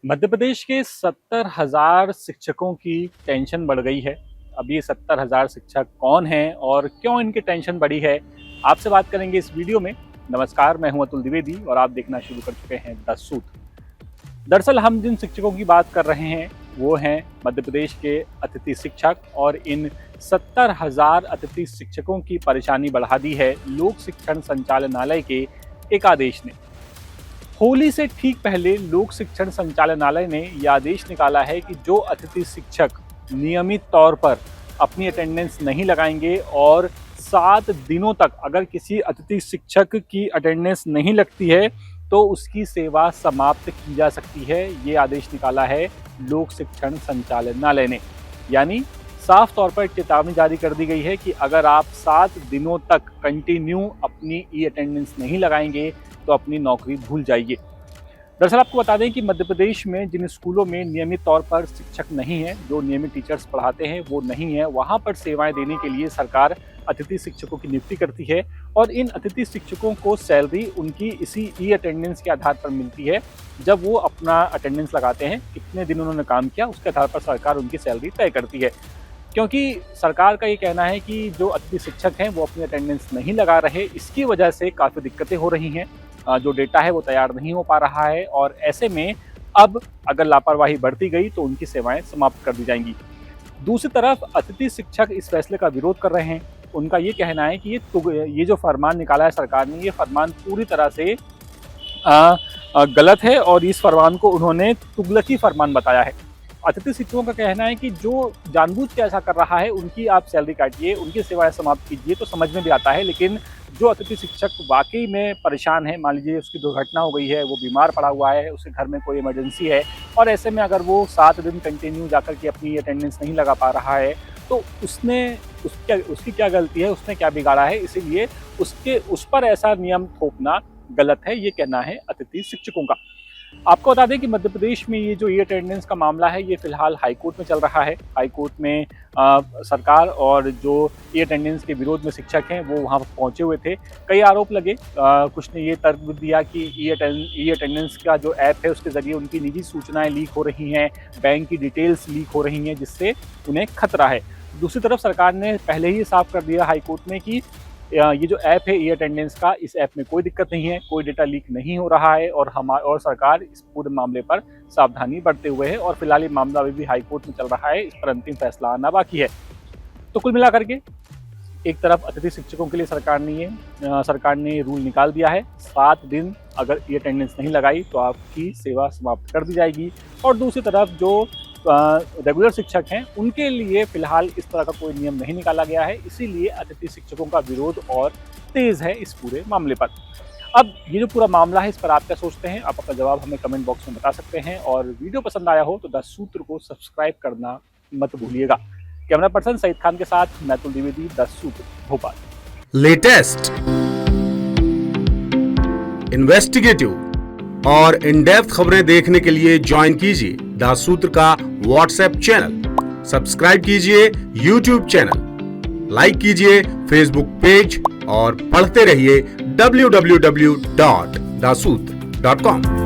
मध्य प्रदेश के 70,000 शिक्षकों की टेंशन बढ़ गई है। अब ये 70,000 शिक्षक कौन हैं और क्यों इनकी टेंशन बढ़ी है, आपसे बात करेंगे इस वीडियो में। नमस्कार, मैं हूं अतुल द्विवेदी और आप देखना शुरू कर चुके हैं द सूत्र। दरअसल हम जिन शिक्षकों की बात कर रहे हैं वो हैं मध्य प्रदेश के अतिथि शिक्षक, और इन 70,000 अतिथि शिक्षकों की परेशानी बढ़ा दी है लोक शिक्षण संचालनालय के एक आदेश ने। होली से ठीक पहले लोक शिक्षण संचालनालय ने यह आदेश निकाला है कि जो अतिथि शिक्षक नियमित तौर पर अपनी अटेंडेंस नहीं लगाएंगे और 7 दिनों तक अगर किसी अतिथि शिक्षक की अटेंडेंस नहीं लगती है तो उसकी सेवा समाप्त की जा सकती है। ये आदेश निकाला है लोक शिक्षण संचालनालय ने। यानी साफ तौर पर चेतावनी जारी कर दी गई है कि अगर आप 7 दिनों तक कंटिन्यू अपनी ई अटेंडेंस नहीं लगाएंगे तो अपनी नौकरी भूल जाइए। दरअसल आपको बता दें कि मध्य प्रदेश में जिन स्कूलों में नियमित तौर पर शिक्षक नहीं है, जो नियमित टीचर्स पढ़ाते हैं वो नहीं है, वहाँ पर सेवाएं देने के लिए सरकार अतिथि शिक्षकों की नियुक्ति करती है और इन अतिथि शिक्षकों को सैलरी उनकी इसी ई अटेंडेंस के आधार पर मिलती है। जब वो अपना अटेंडेंस लगाते हैं, कितने दिन उन्होंने काम किया, उसके आधार पर सरकार उनकी सैलरी तय करती है। क्योंकि सरकार का ये कहना है कि जो अतिथि शिक्षक हैं वो अपनी अटेंडेंस नहीं लगा रहे, इसकी वजह से काफ़ी दिक्कतें हो रही हैं। जो डेटा है वो तैयार नहीं हो पा रहा है और ऐसे में अब अगर लापरवाही बढ़ती गई तो उनकी सेवाएं समाप्त कर दी जाएंगी। दूसरी तरफ अतिथि शिक्षक इस फैसले का विरोध कर रहे हैं। उनका ये कहना है कि ये जो फरमान निकाला है सरकार ने, ये फरमान पूरी तरह से गलत है और इस फरमान को उन्होंने तुगलकी फरमान बताया है। अतिथि शिक्षकों का कहना है कि जो जानबूझ के ऐसा कर रहा है उनकी आप सैलरी काटिए, उनकी सेवाएं समाप्त कीजिए तो समझ में भी आता है, लेकिन जो अतिथि शिक्षक वाकई में परेशान है, मान लीजिए उसकी दुर्घटना हो गई है, वो बीमार पड़ा हुआ है, उसके घर में कोई इमरजेंसी है और ऐसे में अगर वो 7 दिन कंटिन्यू जाकर के अपनी अटेंडेंस नहीं लगा पा रहा है तो उसकी क्या गलती है, उसने क्या बिगाड़ा है, इसीलिए उस पर ऐसा नियम थोपना गलत है, ये कहना है अतिथि शिक्षकों का। आपको बता दें कि मध्य प्रदेश में ये जो ई अटेंडेंस का मामला है ये फिलहाल हाई कोर्ट में चल रहा है। हाई कोर्ट में सरकार और जो ई अटेंडेंस के विरोध में शिक्षक हैं वो वहाँ पहुँचे हुए थे। कई आरोप लगे, कुछ ने ये तर्क भी दिया कि ई अटेंडेंस का जो ऐप है उसके ज़रिए उनकी निजी सूचनाएं लीक हो रही हैं, बैंक की डिटेल्स लीक हो रही हैं, जिससे उन्हें खतरा है। दूसरी तरफ सरकार ने पहले ही साफ कर दिया हाई कोर्ट में कि ये जो ऐप है ई अटेंडेंस का, इस ऐप में कोई दिक्कत नहीं है, कोई डेटा लीक नहीं हो रहा है और सरकार इस पूरे मामले पर सावधानी बरते हुए है और फिलहाल ये मामला अभी भी हाई कोर्ट में चल रहा है, इस पर अंतिम फैसला आना बाकी है। तो कुल मिलाकर के एक तरफ अतिथि शिक्षकों के लिए सरकार ने रूल निकाल दिया है, 7 दिन अगर ई अटेंडेंस नहीं लगाई तो आपकी सेवा समाप्त कर दी जाएगी, और दूसरी तरफ जो रेगुलर शिक्षक हैं उनके लिए फिलहाल इस तरह का कोई नियम नहीं निकाला गया है, इसीलिए अतिथि शिक्षकों का विरोध और तेज है इस पूरे मामले पर। अब ये जो पूरा मामला है इस पर आप क्या सोचते हैं, आप अपना जवाब हमें कमेंट बॉक्स में बता सकते हैं और वीडियो पसंद आया हो तो द सूत्र को सब्सक्राइब करना मत भूलिएगा। कैमरा पर्सन सईद खान के साथ मैं अतुल द्विवेदी, द सूत्र, भोपाल। लेटेस्ट, इन्वेस्टिगेटिव और इन डेप्थ खबरें देखने के लिए ज्वाइन कीजिए द सूत्र का व्हाट्सएप चैनल, सब्सक्राइब कीजिए यूट्यूब चैनल, लाइक कीजिए फेसबुक पेज और पढ़ते रहिए www.daसूत्र.com।